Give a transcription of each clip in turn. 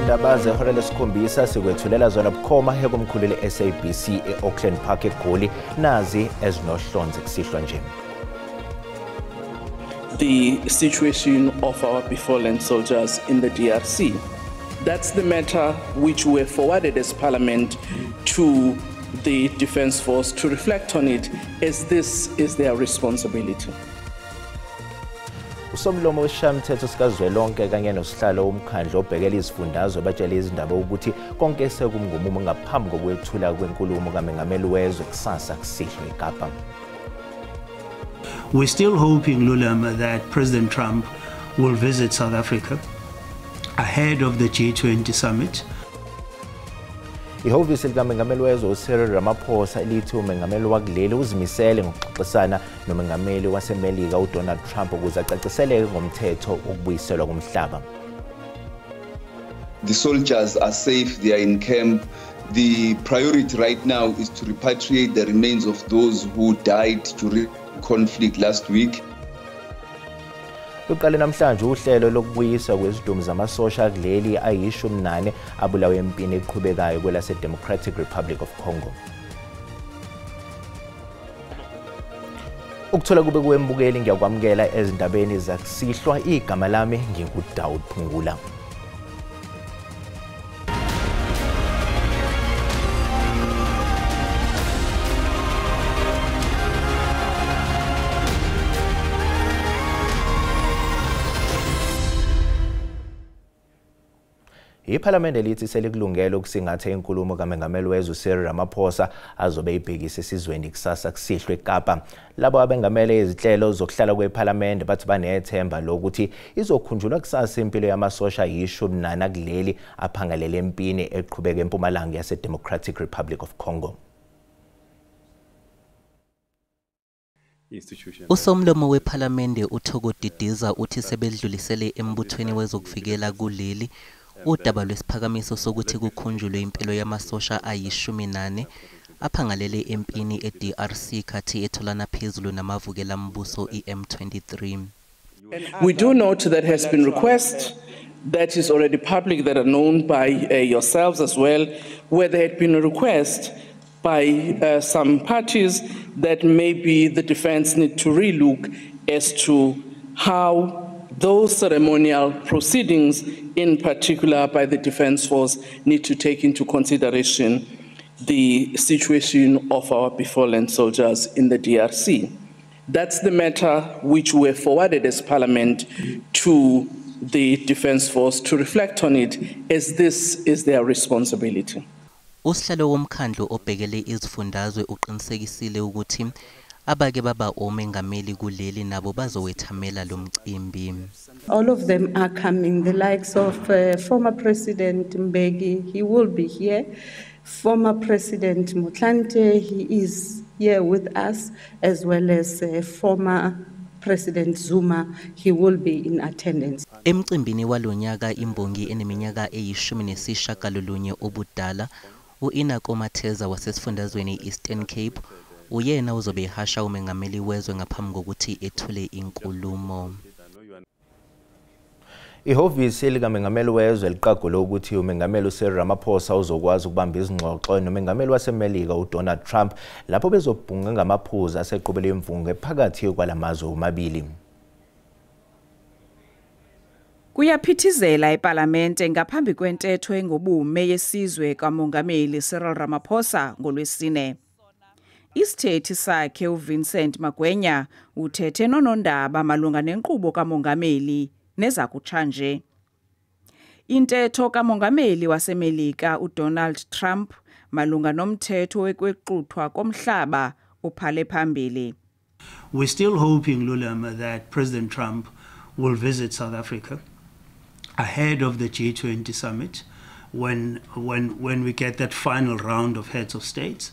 izindaba zehora lesikhombisa sikwethulela zona bukhoma ekomkhulu le-SABC e-Auckland Park eGoli nazi ezinohlonze kusihlwa nje. The situation of our befallen soldiers in the DRC. That's the matter which were forwarded as Parliament to the Defence Force to reflect on it, as this is their responsibility. Usomlomo wesishayamthetho sikazwelonke kanye nosihlalo womkhandlu obhekela izifundazwe batshele izindaba ukuthi konke sekumngumumo ngaphambi kokwethula kwenkulumo kaMengameli wezwe kusasa kusihlwa eKapa. We're still hoping, Lulama, that President Trump will visit South Africa ahead of the G20 summit. Ihhovisi likaMengameli wezwe uCyril Ramaphosa lithi uMengameli wakuleli uzimisele ngokuxoxisana noMengameli waseMelika uDonald Trump ukuze acaciseleke ngomthetho wokubuyiselwa komhlaba. The soldiers are safe, they are in camp. The priority right now is to repatriate the remains of those who died during conflict last week. Uqale namhlanje uhlelo lokubuyiswa kwezidumbu zamasosha kuleli ayi-14 abulawe empini eqhubekayo kwelase Democratic Republic of Congo. Ukuthola kube kuwembukeli ngiyakwamukela ezindabeni zakusihlwa igama lami nginguDaud Phungula. Iparlamente lithi selikulungela ukusingatha inkulumo kaMengameli wezwe uCyril Ramaphosa azobe ibhekise esizweni kusasa kusihlwa eKapa. Labo abengamele izinhlelo zokuhlala kweParlamente bathi banethemba lokuthi izokhunjulwa kusasa impilo yamasosha ayi-14 kuleli aphangalele empini eqhubeka empumalanga yase-Democratic Republic of Congo. Usomlomo weParlamente uThoko Didiza uthi sebedlulisele embuthweni wezokuvikela kuleli udaba lwesiphakamiso sokuthi kukhunjulwe impilo yamasosha ayi-14 aphangalele empini eDRC khathi etholana phezulu namavukela mbuso iM23. We do note that has been request that is already public, that are known by yourselves as well, where there had been a request by some parties that maybe the defense need to relook as to how those ceremonial proceedings, in particular by the Defence Force, need to take into consideration the situation of our befallen soldiers in the DRC. That's the matter which were forwarded as Parliament to the Defence Force to reflect on it, as this is their responsibility. Usihlalo womkhandlu obhekele izifundazwe uqinisekisile ukuthi abake baba omengameli kuleli nabo bazowethamela lo mcimbi. All of them are coming, the likes of former President Mbeki, he will be here. Former President Motlanthe, he is here with us, as well as former President Zuma, he will be in attendance. Emcimbini walonyaka imbongi eneminyaka eyi-19 obudala, uInako Matheza wasesifundazweni Eastern Cape, uyena uzobe ehasha uMengameli wezwe ngaphambi kokuthi ethule inkulumo. Ihhovisi likaMengameli wezwe liqagule ukuthi uMengameli uCyril Ramaphosa uzokwazi ukubamba izingxoxo noMengameli waseMelika uDonald Trump lapho bezobhunga ngamaphuzu aseqhubela imvunge phakathi kwalamazwe omabili. Kuyaphithizela eParlamente ngaphambi kwentetho engobume yesizwe kaMongameli Cyril Ramaphosa ngoLwesine. Isithethi sakhe uVincent Magwenya uthethe nonondaba malunga nenkqubo kaMongameli nezakutshanje. Intetho kaMongameli waseMelika uDonald Trump malunga nomthetho wekwequthwa komhlaba uphale phambili. We're still hoping, Lulama, that President Trump will visit South Africa ahead of the G20 summit when we get that final round of heads of states.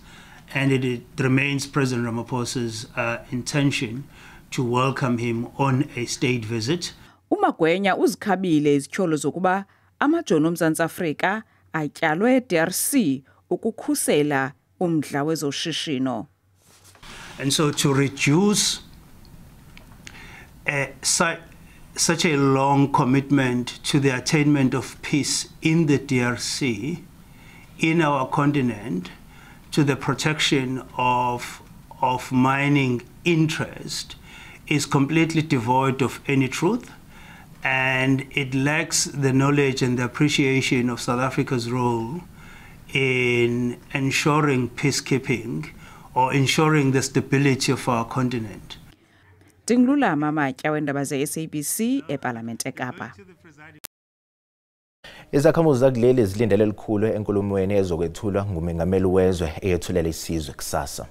And it remains President Ramaphosa's intention to welcome him on a state visit. uMagwenya uzikhabile izithyolo zokuba amajoni oMzantsi Afrika atyalwe eDRC ukukhusela umdla wezoshishino. And so to reduce such a long commitment to the attainment of peace in the DRC, in our continent, to the protection of mining interest is completely devoid of any truth, and it lacks the knowledge and the appreciation of South Africa's role in ensuring peacekeeping or ensuring the stability of our continent. Dinglulama Matya wendaba ze-SABC eParlament eKapa. Izakhamuzi zakuleli zilindele elikhulu enkulumweni ezokwethulwa ngumengameli wezwe eyethulela isizwe kusasa.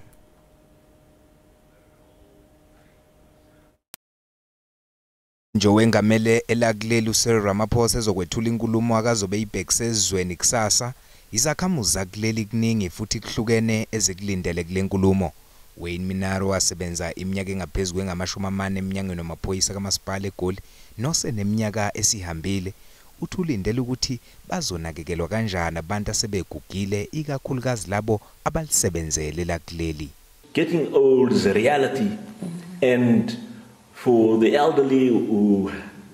Njowengamele elakuleli uCyril Ramaphosa ezokwethula inkulumo akazobe ibhekise ezweni kusasa, izakhamuzi zakuleli kuningi futhi kuhlukene ezikulindele kule nkulumo. Wayne Minaro wasebenza iminyaka engaphezulu kwengama-40 eminyangweni wamaphoyisa kamasipala eGoli nose neminyaka esihambile. Uthulindele ukuthi bazonakekelwa kanjani abantu asebegugile ikakhulukazi labo abalisebenzele lakuleli. Getting old is a reality, and for the elderly who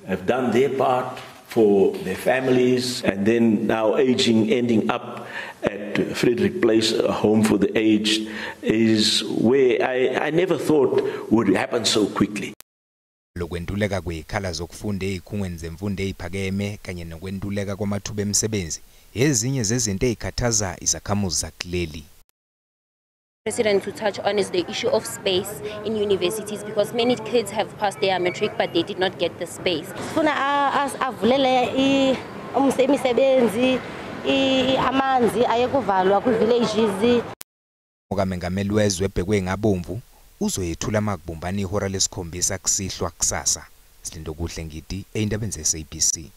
have done their part for their families and then now aging, ending up at Frederick Place, a home for the aged, is where I never thought would happen so quickly. Lokwentuleka kwekhala zokufunda ezikhungweni zemfundo eziphakeme kanye nokwentuleka kwamathuba emisebenzi ezinye zezinto ezikhathaza izakhamuzi zakuleli. President to touch on is the issue of space in universities, because many kids have passed their matric but they did not get the space. Funa avulele imisebenzi amanzi ayekuvalwa kwivillages. Ukamengameli wezwe ebhekwe ngabomvu uzoyethula amakubumbani ihora lesikhombisa kusihlwa kusasa. Silindo kuhle ngidi eindabeni ze-SABC.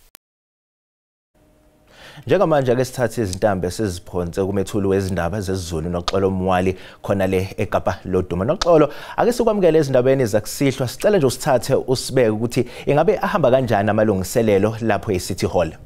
Njengamanje ake sithathe izintambo esiziphonse kumethuli wezindaba zesiZulu noXolo Mwali khona le eKapa Loduma. Noxolo, ake sikwamukele izindabeni zakusihlwa, sicela nje usithathe usibeke ukuthi ingabe ahamba kanjani amalungiselelo lapho eCity Hall.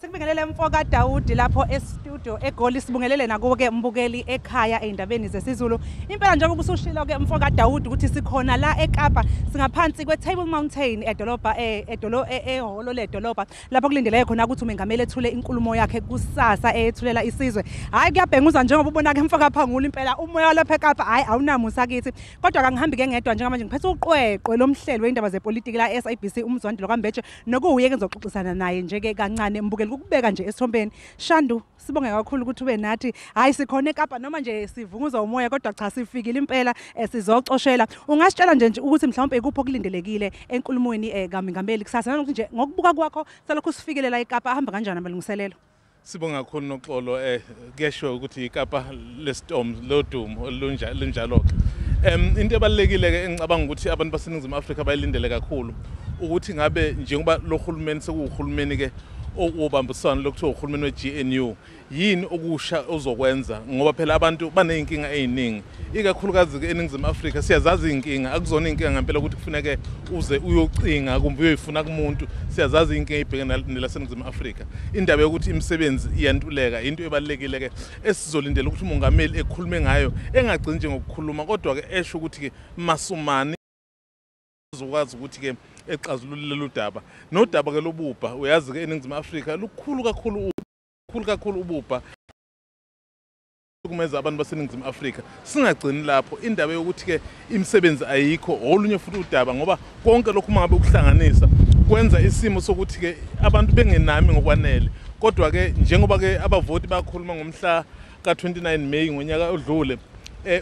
Sibingelele Mfoka Dawudi lapho e-studio eGoli, sibungelele nakuwe ke mbukeli ekhaya eindabeni zesiZulu. Impela njengoba usushilo ke Mfoka Dawudi ukuthi sikhona la eKapa, singaphansi kweTable Mountain edolobha ehholo ledolobha lapho kulindeleke khona ukuthi umengameli ethule inkulumo yakhe kusasa ethulela isizwe. Hayi kuyabhenguza njengoba ubona ke Mfoka Phangula, impela umoya lapha eKapa hayi awunamusa kithi. Kodwa kangihambi ke ngedwa njengamanje ngiphethe uqweqwe lomhlelo weindaba zepolitiki la SABC uMzwandile kwaMbeje, nokuwuye ke ngizoxoxisana naye nje ke kancane mbukeli ukubeka nje esithombeni. Shandu, sibonge kakhulu ukuthi ube nathi. Hayi sikhona eKapa noma nje sivunguza umoya, kodwa cha sifikile impela sizoxoshela. Ungasitshela nje ukuthi mhlawumbe ikupho kulindelekile enkulumweni kaMengameli kusasa, nanokuthi nje ngokubuka kwakho selokhu sifikele la eKapa ahamba kanjani amalungiselelo? Sibonga kakhulu noXolo, kuyasho ukuthi iKapa leStorm lodumo olunjalo. Into ebalekile ke engicabanga ukuthi abantu baseNingizimu Afrika bayilindele kakhulu ukuthi ngabe njengoba lo hulumeni sekuhulumeni ke obambisana lokuthiwa uhulumeni we-GNU yini okusha ozokwenza, ngoba phela abantu baneyinkinga eziningi ikakhulukazi ke eNingizimu Afrika. Siyazazi inkinga, akuzona inkinga ngempela ukuthi kufuneke uze uyocinga kumbe uyoyifuna kumuntu. Siyazazi inkinga ibhekene nelaseNingizimu Afrika. Indaba yokuthi imisebenzi iyantuleka into ebalekile ke esizolindela ukuthi umongameli ekhulume ngayo, engagcini nje ngokukhuluma kodwa ke esho ukuthi ke masumani uzokwazi ukuthi ke exazulule lolu daba. Nodaba ke lobubha, uyazi ke eNingizimu Afrika lukhulu kakhulu ububha kumeza abantu baseNingizimu Afrika. Singagcini lapho, indaba yokuthi ke imisebenzi ayikho olunye futhi udaba, ngoba konke lokhu mangabe ukuhlanganisa kwenza isimo sokuthi ke abantu bengenami ngokwanele. Kodwa ke njengoba ke abavoti bakhuluma ngomhla ka-29 May ngonyaka odlule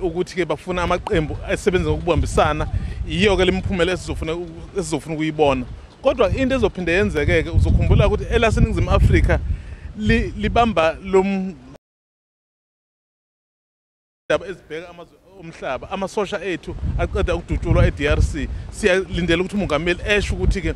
ukuthi ke bafuna amaqembu asebenza ngokubambisana, iyo ke lemphumela esizofuna ukuyibona. Kodwa into ezophinde yenzeke ke uzokhumbula ukuthi elaseNingizimu Afrika libamba daba ezibheka amazwe omhlaba, amasosha ethu aqeda ukudutshulwa eDRC. Siyalindela ukuthi umongameli esho ukuthi ke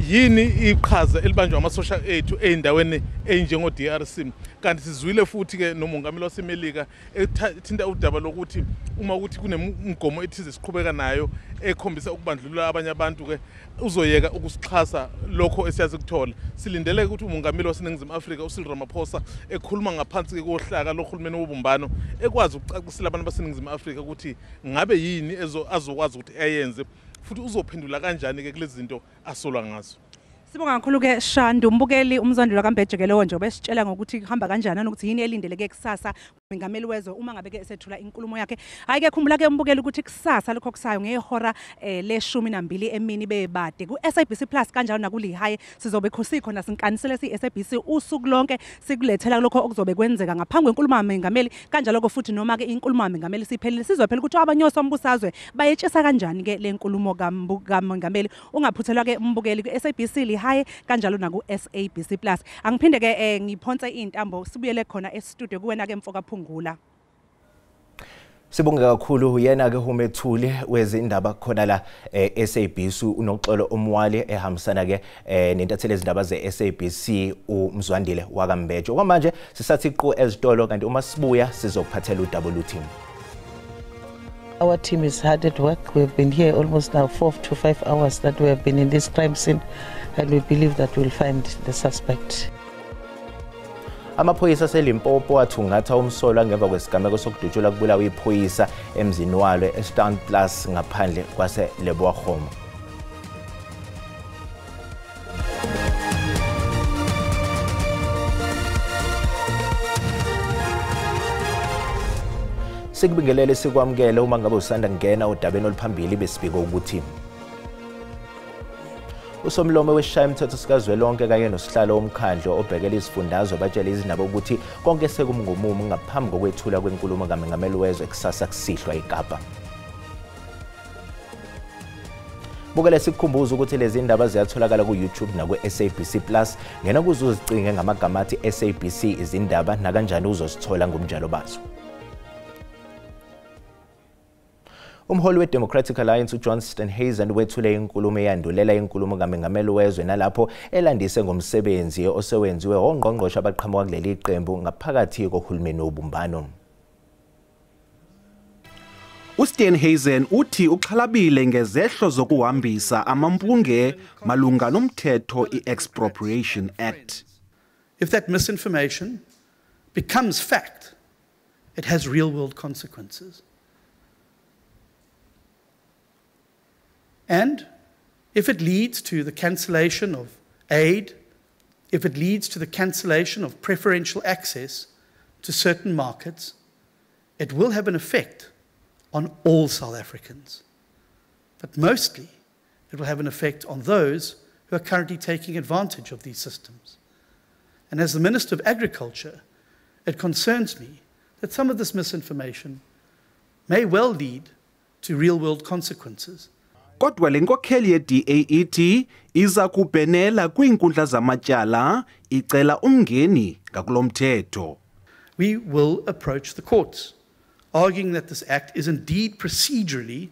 yini iqhaza elibanjwa amasosha ethu eindaweni enjengo DRC. Kanti sizwile futhi ke nomongameli waseMelika ethinta udaba lokuthi uma ukuthi kunemgomo ethize siqhubeka nayo ekhombisa ukubandlulula abanye abantu ke uzoyeka ukusixhasa lokho esiyazi kuthola. Silindele ukuthi umongameli waseNingizimu Afrika uCyril Ramaphosa ekhuluma ngaphansi ke kohlaka lohulumeni wobumbano ekwazi ukucacisela abantu baseNingizimu Afrika ukuthi ngabe yini azokwazi ukuthi ayenze futhi uzophendula kanjani ke kulezi zinto asolwa ngazo. Sibonga kakhulu ke Shandu umbukeli umzondelo kaMbejekelo nje obesitshela ngokuthi kuhamba kanjani nokuthi yini elindeleke kusasa umengameli wezwe uma ngabe ke esethula inkulumo yakhe. Hayi ke khumbula ke umbukeli ukuthi kusasa lokho kusayo ngehora le-12 emini bebade ku SABC Plus kanjalo nakuli high sizobe khona sinkanisele SABC usuku lonke sikulethela lokho okuzobe kwenzeka ngaphambi kwenkulumo yamengameli kanjalo ke futhi noma ke inkulumo yamengameli siphelile sizophela ukuthi abanyosi ombusazwe bayetshisa kanjani ke le nkulumo kaMengameli. Ungaphuthelwa ke umbukeli ku SABC high kanjalo naku SABC Plus. Angiphinde ke ngiphonse intambo sibuyele khona e-studio kuwena ke Mfoka Phungula. Sibonga kakhulu yena ke Humethuli wezindaba khona la SABC unoxolo omwali ehambisana ke nentatheli ezindaba ze-SABC uMzwandile wakambejo. Kwamanje sisathi qo ezitolo kanti uma sibuya sizokuphathela uDouble team. Our team is hard at work. We've been here almost now 4 to 5 hours that we have been in this crime scene, and we believe that we'll find the suspect. Amaphoyisa seLimpopo athungatha umsolwa ngemva kwesigameko sokudutshula kubulawa iphoyisa emzini walo eStown Plus ngaphandle kwase Leboakgom. Sikubingelele sikwamukele uma ngabe usanda ngena udabeni oluphambili besibiko ukuthi Usomlomo wesishaya imithetho sikazwelonke kanye nosihlalo womkhandlo obhekela izifundazwe batshela izindaba ukuthi konke sekumngumumo ngaphambi kokwethula kwenkulumo kaMengameli wezwe kusasa kusihlwa eKapa. Bukele sikukhumbuza ukuthi lezi ndaba ziyatholakala ku YouTube na ku SABC Plus. Ngena kuzuzicinge ngamagama athi SABC izindaba na kanjani uzosithola ngomjalo bazo. Umholi we-Democratic Alliance uJohn Steenhuisen wethule inkulumo eyandulela inkulumo kaMengameli wezwe nalapho elandise ngomsebenzi osewenziwe ongqongqoshe abaqhamuka kuleli qembu ngaphakathi kohulumeni wobumbano. uSteenhuisen uthi uxhalabile ngezehlo zokuhambisa amampunge malunga nomthetho i-Expropriation Act. If that misinformation becomes fact, it has real-world consequences. And if it leads to the cancellation of aid, if it leads to the cancellation of preferential access to certain markets, it will have an effect on all South Africans. But mostly, it will have an effect on those who are currently taking advantage of these systems. And as the Minister of Agriculture, it concerns me that some of this misinformation may well lead to real-world consequences. Kodwa lenkokheli ye-DA iza kubhenela kwiinkundla zamatyala icela umngeni ngakulomthetho. We will approach the courts, arguing that this act is indeed procedurally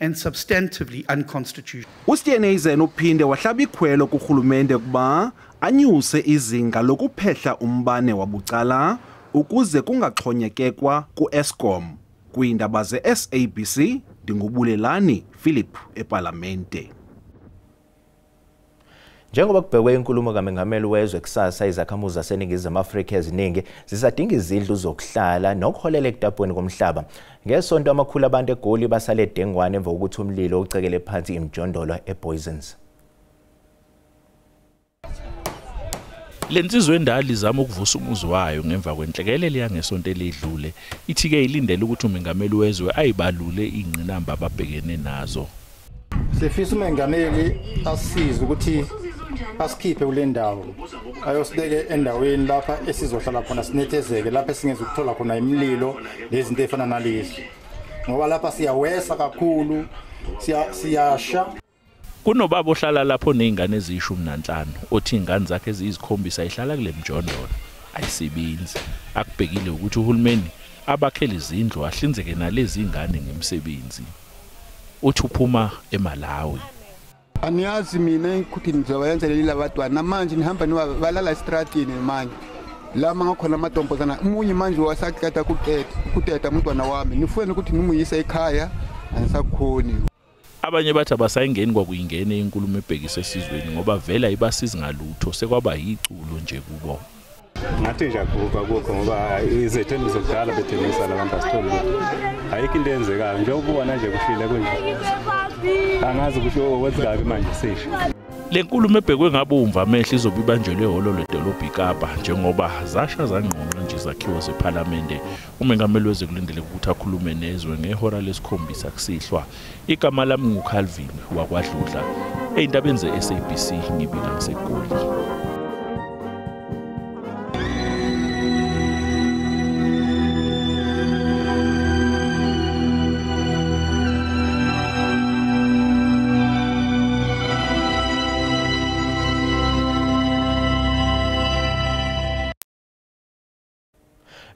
and substantively unconstitutional. uSteenhuisen uphinde wahlaba ikhwelo kurhulumente kuba anyuse izinga lokuphehla umbane wabucala ukuze kungaxhonyekekwa ku-Eskom. Kwiindaba ze-SABC Ndingubulelani Philip eParlamente. Njengoba kubhekwe inkulumo kaMengameli wezwe kusasa izakhamuzi zaseNingizimu Afrika eziningi zisadinga izindlu zokuhlala nokuholela ekutapweni komhlaba. Ngesonto amakhulu abantu eGoli basale Dengwane emva kokuthi umlilo ucekele phansi imjondolo eBoysens. Lensizwe endala izama ukuvusa umuzi wayo ngemva kwenhlekelele yangesonto elidlule ithi ke ilindele ukuthi uMengameli wezwe ayibalule ingqinamba ababhekene nazo. Sifisa uMengameli asize ukuthi asikhiphe kule ndawo ayosibeke endaweni lapha esizohlala khona sinethezeke lapha singeze ukuthola khona imililo lezinto efana nalezi ngoba lapha siyawesa kakhulu siyasha. Kunobaba ohlala lapho nezingane eziyishumi-5 othi ingane zakhe eziyizikhombisa ihlala kule mjondolo ayisebenzi. Akubhekile ukuthi uhulumeni abakhele izindlu ahlinzeke nalezi ingane ngemisebenzi. Uthi uphuma eMalawi. Aniyazi mina ukuthi nizoyenza leli labantwana manje nihamba nibalala estradini manje lama ngakhona amadonkozana umunye manje wasaqeda kuteta umntwana wami nifuna ukuthi nimuyise ekhaya anisakhoni. Abanye bathi abasayingeni kwakuyingene inkulumo ebhekise esizweni ngoba vela ibasiza ngalutho sekwaba yiculo nje kubo. Ngathi nje akukho ngoba izethembiso zokudala bethembisa labantu asitholi. Ayikho into eyenzekayo nje ukubona nje kushile kunje. angazi ukuthi okwenzeka manje sesho. Le nkulumo ebhekwe ngabomva amehlo izobe ibanjelwe ehholo ledolobha iKapa njengoba zasha zangqongqa nje izakhiwo zePhalamende. Umengameli wezwe kulindele ukuthi akhulume nezwe ngehora lesikhombisa kusihlwa. Igama lami nguCalvin wakwaDludla. Eyindabeni zeSABC ngibika ngiseGoli.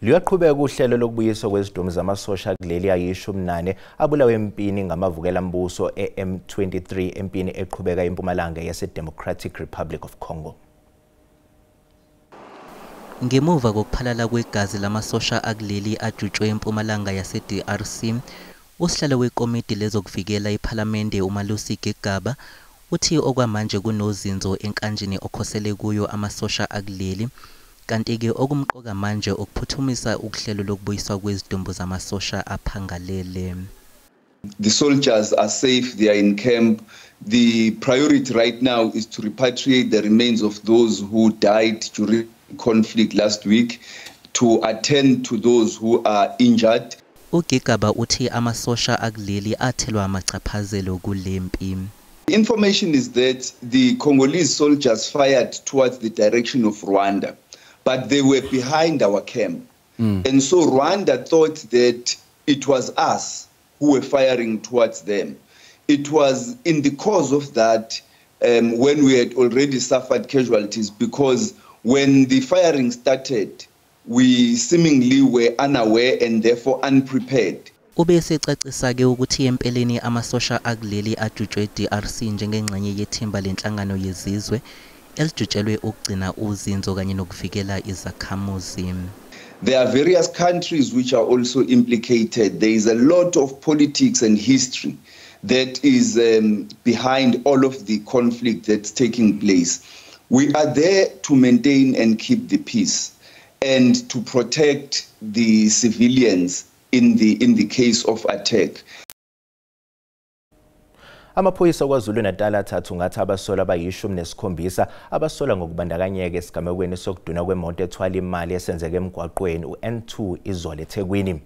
Luyaqhubeka uhlelo lokubuyiswa kwezidomu zamasosha kuleli ayi-18 abulawe empini ngamavukela mbuso eM23 empini eqhubeka eMpumalanga yase-Democratic Republic of Congo. Ngemuva kokuphalala kwegazi lamasosha akuleli ajutshwe eMpumalanga yase-DRC, usihlalo wekomiti lezokuvikela iPhalamende uMalusi Gigaba uthi okwamanje kunozinzo enkanjini okhosele kuyo amasosha akuleli. Kanti-ke okumqoka manje ukuphuthumisa uhlelo lokubuyiswa kwezidombo zamasosha aphangalele. The soldiers are safe, they are in camp. The priority right now is to repatriate the remains of those who died during conflict last week, to attend to those who are injured. uGigaba uthi amasosha akuleli athelwa amachaphazelo kulempi. Information is that the Congolese soldiers fired towards the direction of Rwanda, but they were behind our camp. And so Rwanda thought that it was us who were firing towards them. It was in the course of that when we had already suffered casualties, because when the firing started, we seemingly were unaware and therefore unprepared. Ubese ecacisa ke ukuthi empeleni amasosha akuleli ajutshwe DRC njengengxenye yethimba lenhlangano yezizwe elijutshelwe ukugcina uzinzo kanye nokuvikela izakhamuzi. There are various countries which are also implicated. There is a lot of politics and history that is behind all of the conflict that's taking place. We are there to maintain and keep the peace and to protect the civilians in the case of attack. Amaphoyisa kwaZulu-Natal athathu ngathi abasolwa abayi-17 abasolwa ngokubandakanyeka esigamekweni sokuduna kwemoto ethwala imali esenzeke emgwaqweni uN2 Izolo eThekwini.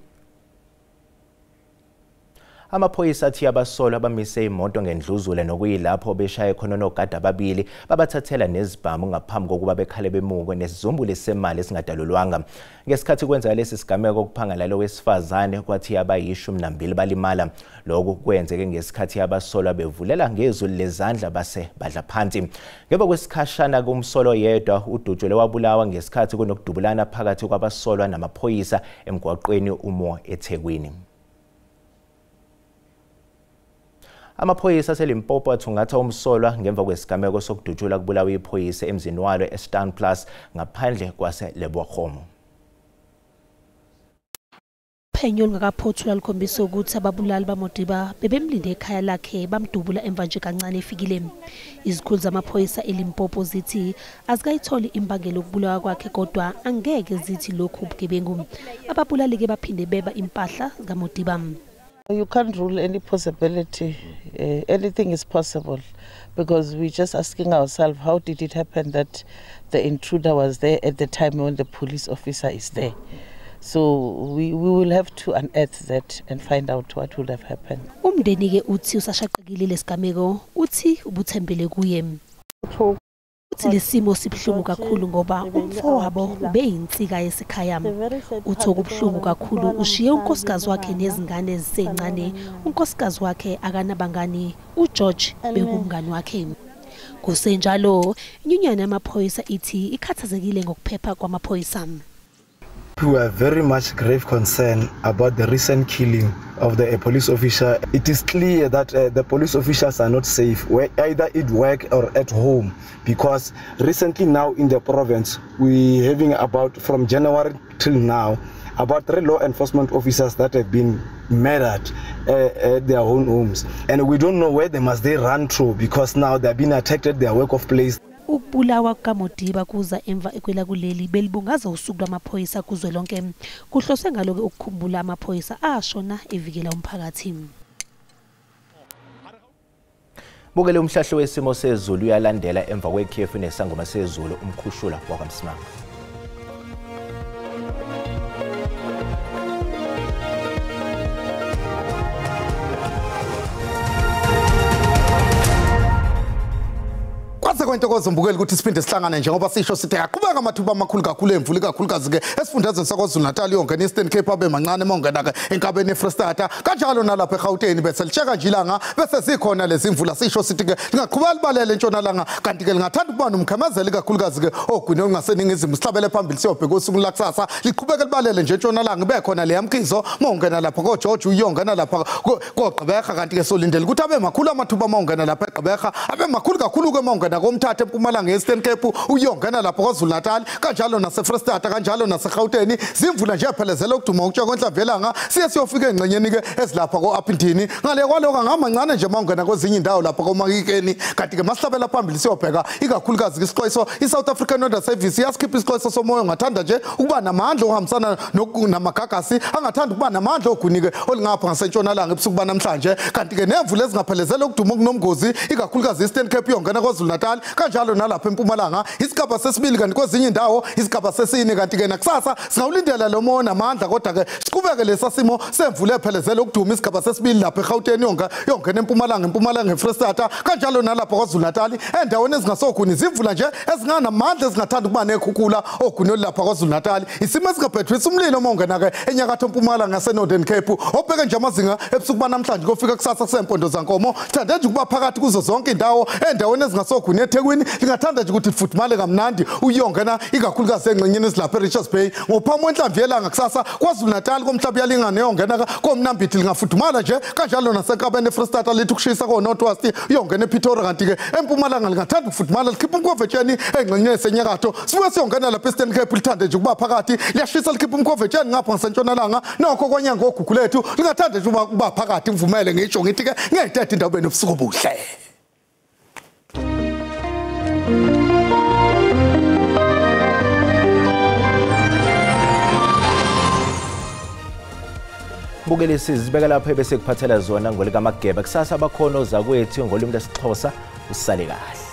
Amaphoyisa athi abasolwa abamise imoto ngendluzula nokuyilapho beshaya khona onogada ababili babathathela nezibhamu ngaphambi kokuba bekhale bemukwe nesizumbulu semali esingadalulwanga. Ngesikhathi kwenza lesi sigameko kuphangalala owesifazane kwathi abayi-12 balimala. Lokho kwenzeke ngesikhathi abasolwa bevulela ngezulu lezandla base badla phansi. Ngemva kwesikhashana kumsolo yedwa udutshule wabulawa ngesikhathi kunokudubulana phakathi kwabasolwa namaphoyisa emgwaqweni uMo eThekwini. Amaphoyisa aseLimpopo athungatha umsolwa ngemva kwesigameko sokudutshula kubulawa iphoyisa emzini walo eStan Plus ngaphandle kwaseLebokgomo. Uphenyo olungakaphothula lukhombisa ukuthi ababulali baModiba bebemlinde ekhaya lakhe bamdubula emva nje kancane efikile. Izikhulu zamaphoyisa eLimpopo zithi azikayitholi imbangela yokubulawa kwakhe kodwa angeke zithi lokhu ubugebengu. Ababulali ke baphinde beba impahla kaModiba. You can't rule any possibility. Anything is possible, because we're just asking ourselves, how did it happen that the intruder was there at the time when the police officer is there? So we will have to unearth that and find out what would have happened. Umndeni ke uthi usashaqekile lesigameko uthi ubuthembele kuye. Uthi lesimo sibhlungu kakhulu ngoba umfowabo ubeyinsika yesikhaya. Uthi okubhlungu kakhulu ushiye unkosikazi wakhe nezingane ezisencane. Unkosikazi wakhe akanabangani, uGeorge bekumngani wakhe. Kusenjalo inyunyana yamaphoyisa ithi ikhathazekile ngokuphepha kwamaphoyisa. We are very much grave concern about the recent killing of the police officer. It is clear that the police officials are not safe, either at work or at home, because recently now in the province, we having about from January till now, about 3 law enforcement officers that have been murdered at their own homes. And we don't know where they must run through, because now they have been attacked at their work of place. Ukubulawa kaModiba kuza emva ekwela kuleli belibungaza usuku lwamaphoyisa kuzwelonke. Kuhloswe ngaloke ukukhumbula amaphoyisa ashona evikela umphakathi. Bukele umhlahlo wesimo sezulu uyalandela emva kwekhefu nesangoma sezulu umkhushula wakwaMsimanga. Kwentokozo mbukeli ukuthi siphinde sihlangane njengoba sisho sithi aqhubeka amathuba amakhulu kakhulu emvula kakhulukazi ke esifundazweni saKwaZulu-Natal yonke neEastern Cape abe mancane mongena ke enkabeni eFreystata kanjalo nalapha eGauteng bese licheka nje ilanga bese zikhona lezi imvula sisho sithi ke lingaqhubeka libalele entshonalanga kanti ke lingathanda ukuba nomkhamazeli kakhulukazi ke ogwini ongaseningizimu sihlabele phambili siyobheka usuku lakusasa liqhubeka libalele nje entshonalanga bekhona le yamkhizo mongena lapha koJoji uyongena lapha koGqeberha kanti ke solindele ukuthi abe makhulu amathuba mongena lapha eGqeberha abe makhulu kakhulu ke mongena Umthathe eMpumalanga eEastern Cape uyongena lapha kwaZulu-Natal kanjalo naseFreystata kanjalo naseGauteng zimvula nje phelezela ukuduma ukutshaka kwenhlavelanga siyofika engcenyeni ke ezilapha koApindini ngale kwaloka ngamancane nje mangena kwezinye indawo lapha koMakikeni kanti ke masihlabela phambili siyobheka ikakhulukazi isixwayiso iSouth African Weather Service yaskipha isixwayiso somoya ngathanda nje ukuba namandla ohambisana namagagasi angathanda ukuba namandla ogunike olingapha ngasentshonalanga ebusuku banamhlanje kanti ke nemvula ezingaphelezela ukuduma kunomgozi ikakhulukazi eEastern Cape yongena kwaZulu-Natal kanjalo nalapha eMpumalanga isigaba sesibili kanti kwezinye indawo isigaba sesine kanti ke nakusasa singawulindela lo moya namandla kodwa ke siqhubeke lesasimo semvula ephelezela ukuduma isigaba sesibili lapha eGauteng yongena eMpumalanga eFreystata kanjalo nalapha kwaZulu-Natal endaweni ezingasoguni izimvula nje ezinganamandla ezingathanda ukuba nekhukhula oguni lapha kwaZulu-Natal isimo esingabhethwisa umlilo mongena ke enyakatho Mpumalanga ngaseNorthern Cape obheke nje amazinga ebusuku banamhlanje kofika kusasa sempondo zankomo thande nje ukuba phakathi kuzo zonke indawo endaweni ezingasoguni eThekwini lingathanda nje ukuthi lifudumale kamnandi uyongena ikakhulukazi engcenyeni esilapha eRichards Bay ngophamo enhlamvu yelanga kusasa kwaZulu-Natal komhlaba yalingane yongena komnambithi lingafudumala nje kanjalo nasenkabeni eFreystata lithi ukushisa koNorthwest uyongena ePretoria kanti ke eMpumalanga lingathanda ukufudumala likhipha umkhovetsheni engcenyeni esenyakatho sibuye siyongena lapha eEastern Cape lithande nje ukuba phakathi liyashisa likhipha umkhovetsheni ngapha ngasentshonalanga nokho kwanyanga ogugu lethu lingathanda nje ukuba phakathi ngivumele ngisho ngithi ke ngeyithethe indabeni ebusuku obuhle. Bukele sizibeka lapha bese kuphathela zona ngolika Mageba kusasa abakhona ozakwethu ngolimi lesiXhosa usale kahle.